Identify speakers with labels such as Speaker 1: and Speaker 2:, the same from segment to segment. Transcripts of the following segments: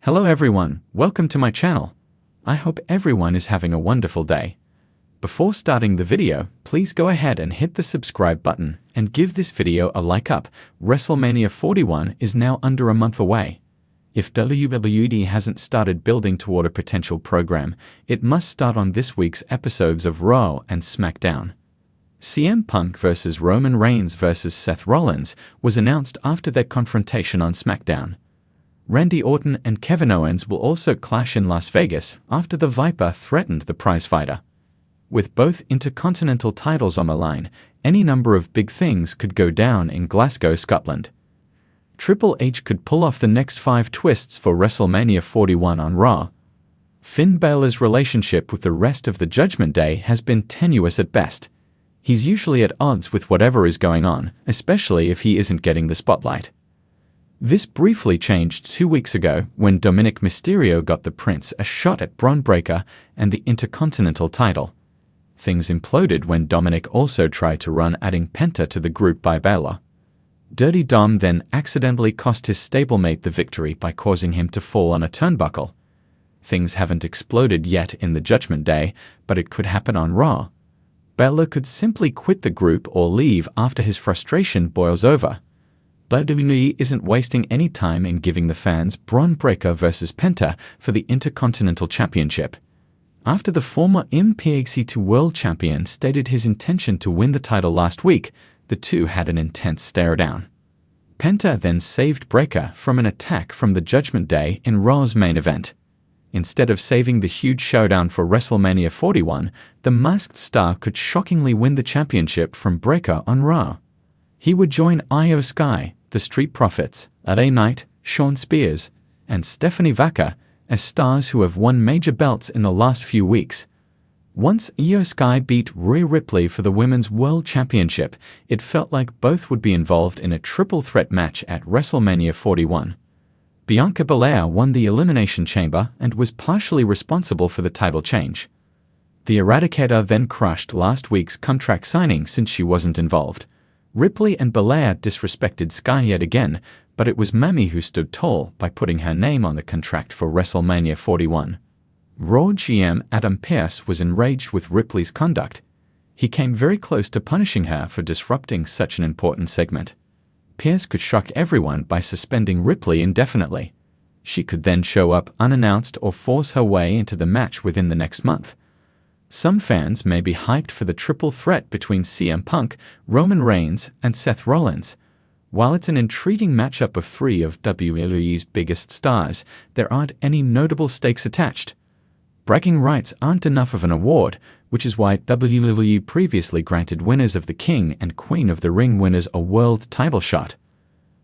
Speaker 1: Hello everyone, welcome to my channel. I hope everyone is having a wonderful day. Before starting the video, please go ahead and hit the subscribe button and give this video a like up. WrestleMania 41 is now under a month away. If WWE hasn't started building toward a potential program, it must start on this week's episodes of Raw and SmackDown. CM Punk vs. Roman Reigns vs. Seth Rollins was announced after their confrontation on SmackDown. Randy Orton and Kevin Owens will also clash in Las Vegas after the Viper threatened the prizefighter. With both intercontinental titles on the line, any number of big things could go down in Glasgow, Scotland. Triple H could pull off the next 5 twists for WrestleMania 41 on Raw. Finn Balor's relationship with the rest of the Judgment Day has been tenuous at best. He's usually at odds with whatever is going on, especially if he isn't getting the spotlight. This briefly changed 2 weeks ago when Dominic Mysterio got the Prince a shot at Bron Breakker and the Intercontinental title. Things imploded when Dominic also tried to run adding Penta to the group by Balor. Dirty Dom then accidentally cost his stablemate the victory by causing him to fall on a turnbuckle. Things haven't exploded yet in the Judgment Day, but it could happen on Raw. Balor could simply quit the group or leave after his frustration boils over. WWE isn't wasting any time in giving the fans Bron Breakker vs. Penta for the Intercontinental Championship. After the former MPX2 World Champion stated his intention to win the title last week, the two had an intense stare-down. Penta then saved Breakker from an attack from the Judgment Day in Raw's main event. Instead of saving the huge showdown for WrestleMania 41, the masked star could shockingly win the championship from Breakker on Raw. He would join Io Sky, the Street Profits, LA Knight, Shawn Spears, and Stephanie Vaca as stars who have won major belts in the last few weeks. Once Io Sky beat Rhea Ripley for the Women's World Championship, it felt like both would be involved in a triple threat match at WrestleMania 41. Bianca Belair won the Elimination Chamber and was partially responsible for the title change. The Eradicator then crushed last week's contract signing since she wasn't involved. Ripley and Belair disrespected Sky yet again, but it was Mami who stood tall by putting her name on the contract for WrestleMania 41. Raw GM Adam Pearce was enraged with Ripley's conduct. He came very close to punishing her for disrupting such an important segment. Pearce could shock everyone by suspending Ripley indefinitely. She could then show up unannounced or force her way into the match within the next month. Some fans may be hyped for the triple threat between CM Punk, Roman Reigns, and Seth Rollins. While it's an intriguing matchup of 3 of WWE's biggest stars, there aren't any notable stakes attached. Bragging rights aren't enough of an award, which is why WWE previously granted winners of the King and Queen of the Ring winners a world title shot.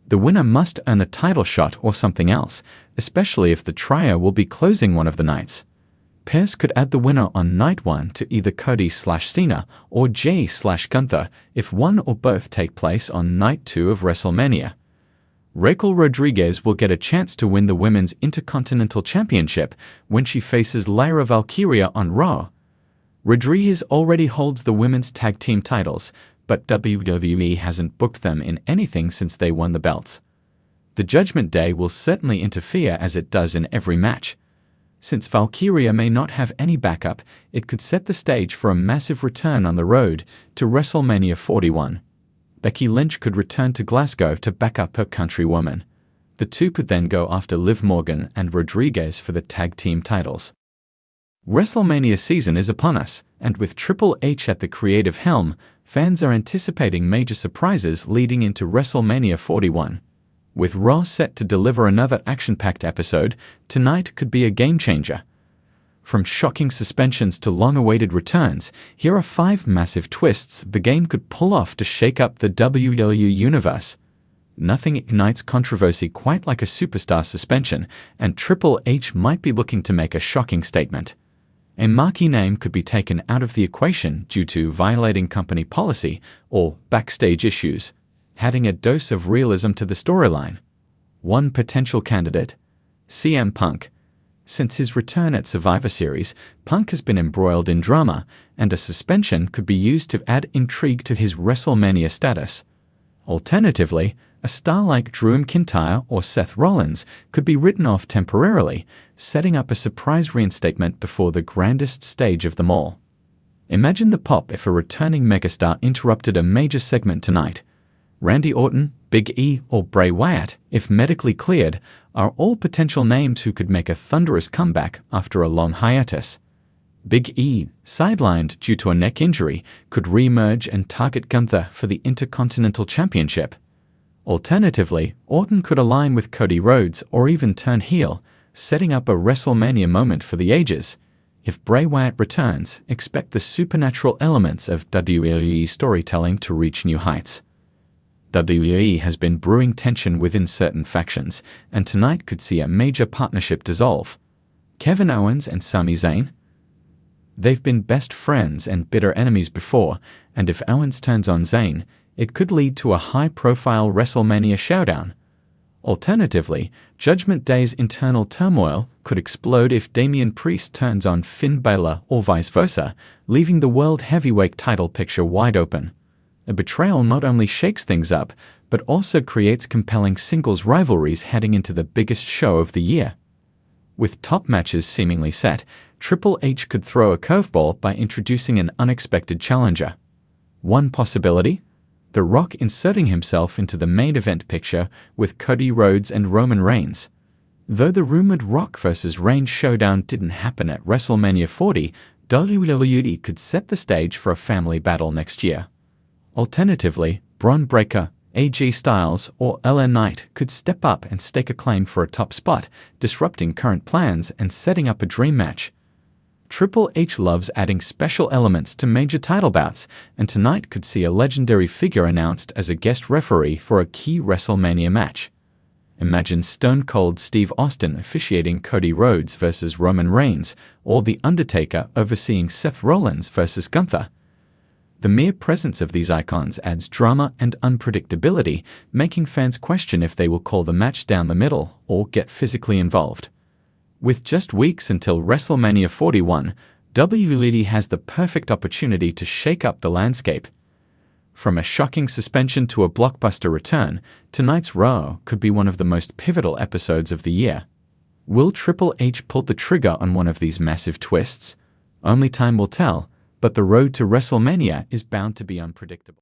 Speaker 1: The winner must earn a title shot or something else, especially if the trio will be closing one of the nights. Pearce could add the winner on night 1 to either Cody/Cena or Jay/Gunther if one or both take place on night 2 of WrestleMania. Raquel Rodriguez will get a chance to win the Women's Intercontinental Championship when she faces Lyra Valkyria on Raw. Rodriguez already holds the women's tag team titles, but WWE hasn't booked them in anything since they won the belts. The Judgment Day will certainly interfere as it does in every match. Since Valkyria may not have any backup, it could set the stage for a massive return on the road to WrestleMania 41. Becky Lynch could return to Glasgow to back up her countrywoman. The two could then go after Liv Morgan and Rodriguez for the tag team titles. WrestleMania season is upon us, and with Triple H at the creative helm, fans are anticipating major surprises leading into WrestleMania 41. With Raw set to deliver another action-packed episode, tonight could be a game-changer. From shocking suspensions to long-awaited returns, here are 5 massive twists the game could pull off to shake up the WWE universe. Nothing ignites controversy quite like a superstar suspension, and Triple H might be looking to make a shocking statement. A marquee name could be taken out of the equation due to violating company policy or backstage issues, adding a dose of realism to the storyline. One potential candidate, CM Punk. Since his return at Survivor Series, Punk has been embroiled in drama, and a suspension could be used to add intrigue to his WrestleMania status. Alternatively, A star like Drew McIntyre or Seth Rollins could be written off temporarily, setting up a surprise reinstatement before the grandest stage of them all. Imagine the pop if a returning megastar interrupted a major segment tonight. Randy Orton, Big E, or Bray Wyatt, if medically cleared, are all potential names who could make a thunderous comeback after a long hiatus. Big E, sidelined due to a neck injury, could re-emerge and target Gunther for the Intercontinental Championship. Alternatively, Orton could align with Cody Rhodes or even turn heel, setting up a WrestleMania moment for the ages. If Bray Wyatt returns, expect the supernatural elements of WWE storytelling to reach new heights. WWE has been brewing tension within certain factions, and tonight could see a major partnership dissolve. Kevin Owens and Sami Zayn? They've been best friends and bitter enemies before, and if Owens turns on Zayn, it could lead to a high-profile WrestleMania showdown. Alternatively, Judgment Day's internal turmoil could explode if Damian Priest turns on Finn Balor or vice versa, leaving the World Heavyweight title picture wide open. A betrayal not only shakes things up, but also creates compelling singles rivalries heading into the biggest show of the year. With top matches seemingly set, Triple H could throw a curveball by introducing an unexpected challenger. One possibility? The Rock inserting himself into the main event picture with Cody Rhodes and Roman Reigns. Though the rumored Rock vs. Reigns showdown didn't happen at WrestleMania 40, WWE could set the stage for a family battle next year. Alternatively, Bron Breakker, AJ Styles, or LA Knight could step up and stake a claim for a top spot, disrupting current plans and setting up a dream match. Triple H loves adding special elements to major title bouts, and tonight could see a legendary figure announced as a guest referee for a key WrestleMania match. Imagine Stone Cold Steve Austin officiating Cody Rhodes vs. Roman Reigns, or The Undertaker overseeing Seth Rollins vs. Gunther. The mere presence of these icons adds drama and unpredictability, making fans question if they will call the match down the middle or get physically involved. With just weeks until WrestleMania 41, WWE has the perfect opportunity to shake up the landscape. From a shocking suspension to a blockbuster return, tonight's Raw could be one of the most pivotal episodes of the year. Will Triple H pull the trigger on one of these massive twists? Only time will tell, but the road to WrestleMania is bound to be unpredictable.